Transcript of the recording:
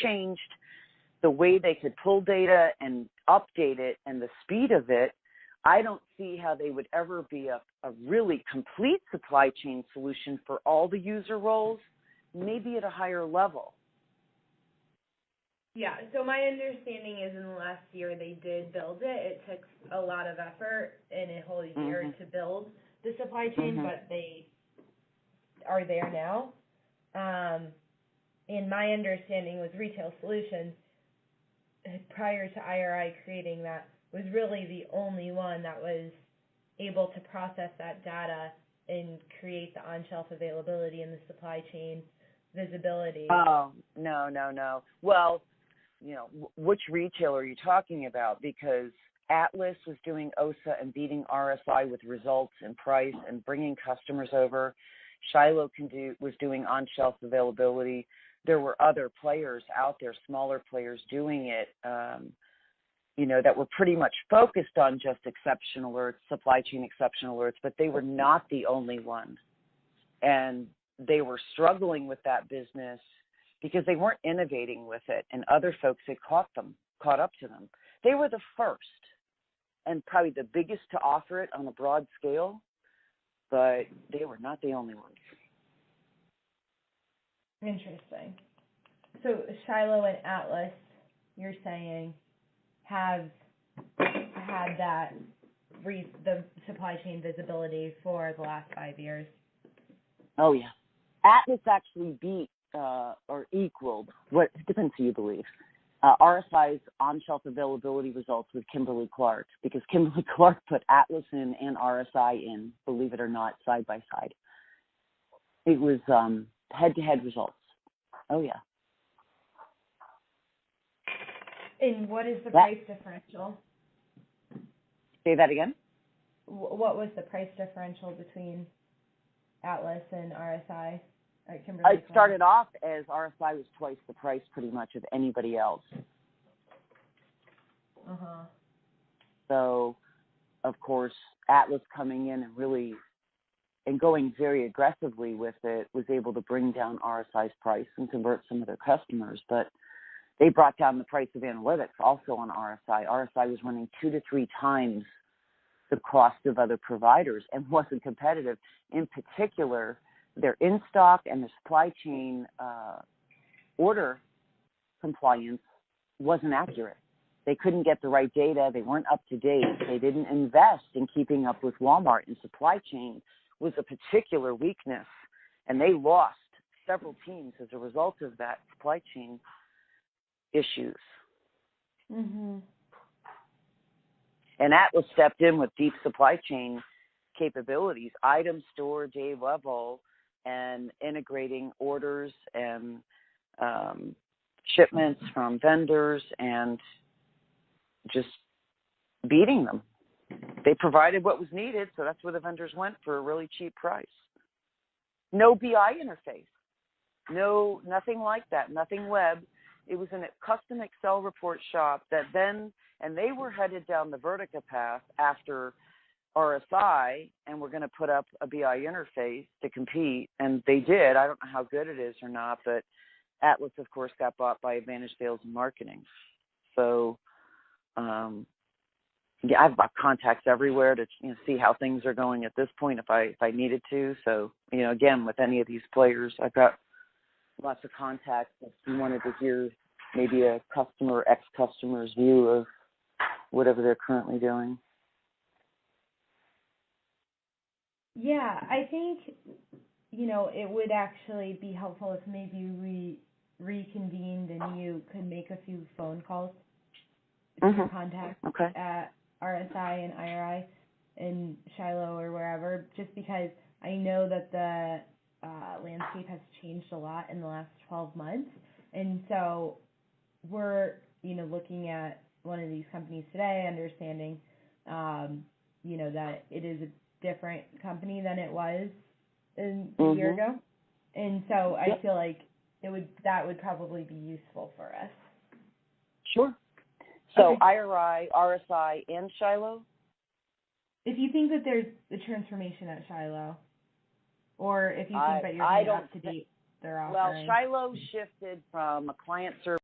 changed the way they could pull data and update it and the speed of it, I don't see how they would ever be a really complete supply chain solution for all the user roles, maybe at a higher level. Yeah, so my understanding is in the last year they did build it. It took a lot of effort and a whole year to build the supply chain, but they are there now. And my understanding was Retail Solutions, prior to IRI creating that, was really the only one that was able to process that data and create the on-shelf availability and the supply chain visibility. Oh, no. Well, you know, which retailer are you talking about? Because Atlas was doing OSA and beating RSI with results and price and bringing customers over. Shiloh was doing on-shelf availability. There were other players out there, smaller players doing it, you know, that were pretty much focused on just exception alerts, supply chain exception alerts, but they were not the only one. And they were struggling with that business because they weren't innovating with it, and other folks had caught up to them. They were the first and probably the biggest to offer it on a broad scale, but they were not the only ones. Interesting. So Shiloh and Atlas, you're saying, have had the supply chain visibility for the last 5 years? Oh, yeah. Atlas actually beat or equaled, what depends who you believe, RSI's on-shelf availability results with Kimberly-Clark, because Kimberly-Clark put Atlas in and RSI in, believe it or not, side by side. It was head-to-head results. Oh, yeah. And what is the price differential? Say that again? What was the price differential between Atlas and RSI at Kimberly-Clark? It started off as RSI was twice the price pretty much of anybody else. So, of course, Atlas coming in and really and going very aggressively with it was able to bring down RSI's price and convert some of their customers. But they brought down the price of analytics also on RSI. RSI was running 2 to 3 times the cost of other providers and wasn't competitive. In particular, their in-stock and their supply chain order compliance wasn't accurate. They couldn't get the right data. They weren't up to date. They didn't invest in keeping up with Walmart, and supply chain was a particular weakness, and they lost several teams as a result of that supply chain issues. And Atlas stepped in with deep supply chain capabilities, item store, day level, and integrating orders and shipments from vendors and just beating them. They provided what was needed, so that's where the vendors went for a really cheap price. No BI interface. Nothing like that, nothing web. It was in a custom Excel report shop that then, and they were headed down the Vertica path after RSI, and we're going to put up a BI interface to compete, and they did. I don't know how good it is or not, but Atlas, of course, got bought by Advantage Sales and Marketing. So, yeah, I've got contacts everywhere to see how things are going at this point if I needed to. So, again, with any of these players, I've got lots of contacts. If you wanted to hear maybe a customer, ex-customer's view of whatever they're currently doing. Yeah, I think, it would actually be helpful if maybe we reconvened and you could make a few phone calls to your contacts at RSI and IRI and Shiloh or wherever, just because I know that the landscape has changed a lot in the last 12 months. And so we're, looking at one of these companies today, understanding, that it is a different company than it was a year ago. And so I feel like that would probably be useful for us. Sure. So IRI, RSI, and Shiloh? If you think that there's a transformation at Shiloh, or if you think that you're getting up to date, they're offering. Well, Shiloh shifted from a client service